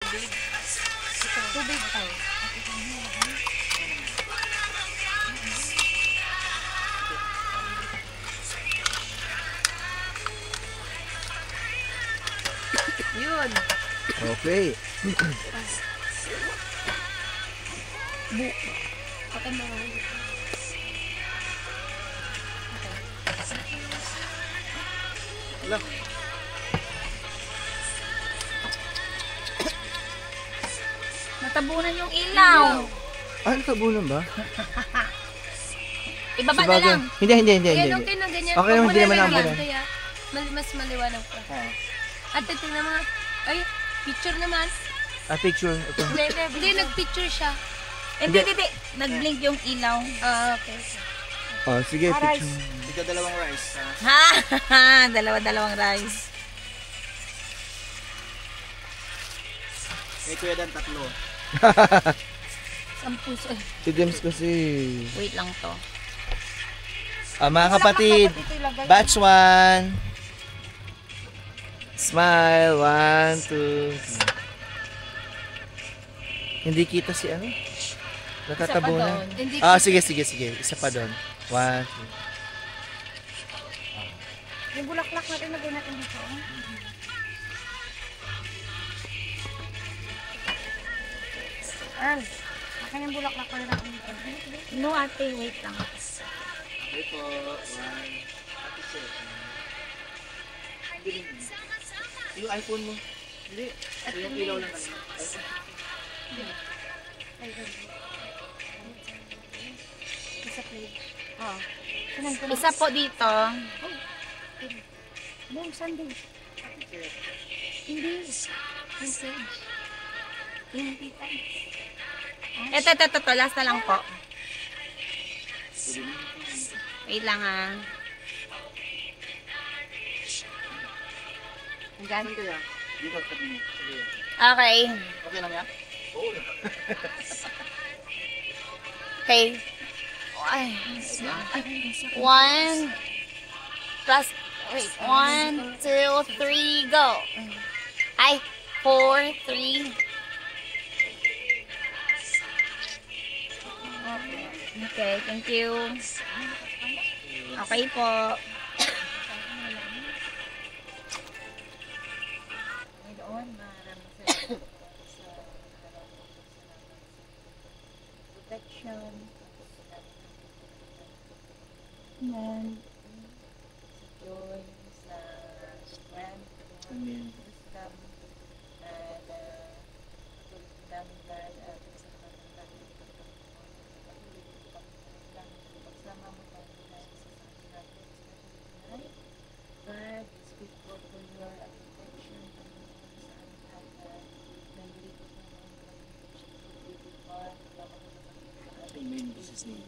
tubig. Tubig tayo. Yun. Okay. Patay mo. Wala. Natabunan yung ilaw. Ah, natabunan ba? Ibaba na lang. Hindi. Ayan, okay na ganyan. Okay lang, hindi naman Huwag mo na nabunan. lang yan, kaya mas maliwanag pa. At tingnan mo. Ay, picture naman. Ah, picture. Ito. Hindi, nag-picture siya. Hindi. Nag-blink yung ilaw. Ah, okay. Oh, sige, picture. Ika dalawang rice. Ha! Dalawa-dalawang rice. May kuya dan tatlo. Sampuso. Si James kasi. Wait lang to. Mga kapatid, batch 1. Smile, 1, 2. Hindi kita si ano? Natatabunan. Hindi Ah, sige. Isa pa doon. 1, 2. yung bulaklak natin lagay natin dito. Akin yung bulaklak pa rin natin dito. No ate, wait lang. Ito, one. Ate sir. Yung iPhone mo. Hindi. Yung ilaw lang kanina. Isa plate. Isa po dito. Boom, Sunday. Hindi. Message. Hindi pa. Ito. Last na lang po. Wait lang ah. Hanggang kaya? Dito sa tabi mo. Sige. Okay. Okay lang yan? Okay. Ay. 1 plus, wait, 1, 2, 3, go. Ay, 4, 3. Okay, thank you. Okay po. Protection. And joy sa strength. Amen. Wisdom. And tulad at pagsama mo tayo sa natin. God, speak for your protection sa aming lahat. Nandito ko Amen. In Jesus' name.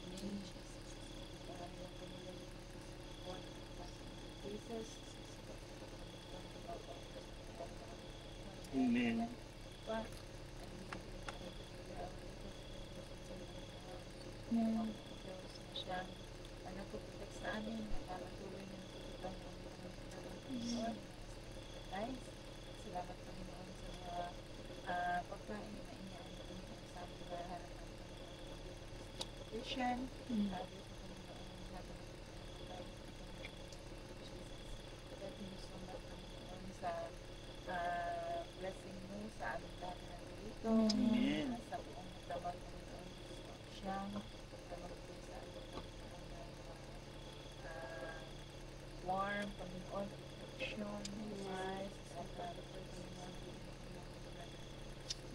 Amen. Nagpuprotect sa amin, nakakatuloy na natutupan ng Panginoon. Guys, salamat Panginoon sa mga pagkain na iniaan na Panginoon sa aming harapan ng protection. Diyos Panginoon, habang pagkain God, you so much Panginoon sa blessing mo sa aming lahat na nandito. Amen. Sa buong matawag Panginoon, siyang matawag po sa aming warm, Panginoon, protection, life, sa mga Panginoon,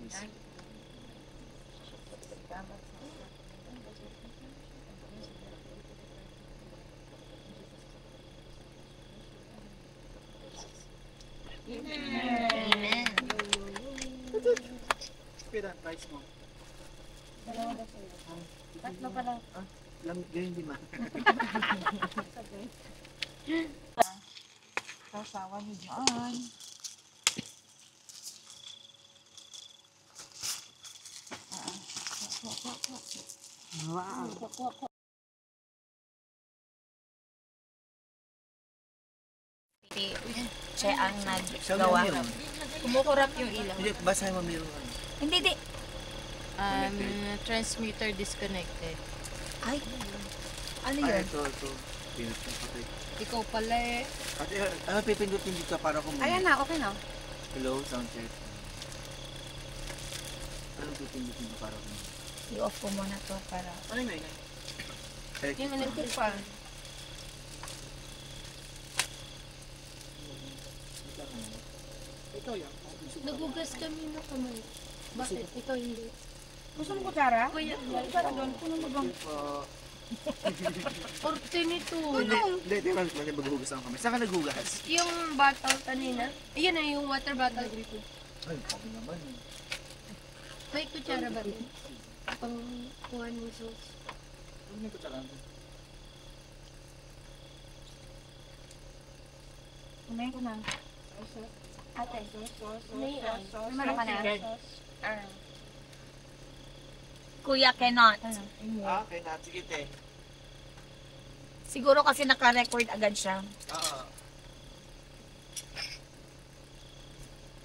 Yes. salamat sa Amen. Pira, rice mo. dalawa na sa'yo. Tatlo pala. Lang, ganyan di ma. Kasawa niyo dyan. Wow. siya ang Sabi naggawa. mo yun. Kumukurap yung ilaw. Hindi, basahin mo meron ano. Hindi, di. Transmitter disconnected. Ay, ano Ay, yun? ito. Pinat na patay. Ikaw pala eh. Ate, ano pipindutin dito para kung Ayan na, okay na. hello, sound check. Ano pipindutin dito para kung I-off ko muna to para... Ano yung ingay? Yung electric fan. Ikaw yan. Nagugas kami na kamay. Bakit? Ikaw hindi. Gusto mo kutsara? Kuya, Kutsara doon. Kuno mo bang? orte nito. Hindi, di ba maghuhugas ang kamay? Saan ka naghugas? Yung bottle kanina. Ayan na yung water bottle. Ay, sabi naman. May kutsara ba rin? Pang kuha ng sauce. Ano yung kutsara? Kumain ko na. Ate. May Meron ka na? Kuya cannot. Okay na. Sige, te. Siguro kasi naka-record agad siya. Oo.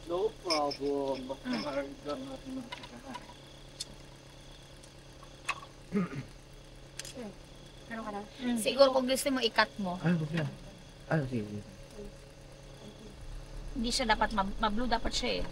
No problem. Magkakarga natin ng kutsara. Meron ka na? Siguro kung gusto mo, i-cut mo. Ano ba? Ano sige? Hindi siya dapat ma-blue, dapat siya eh.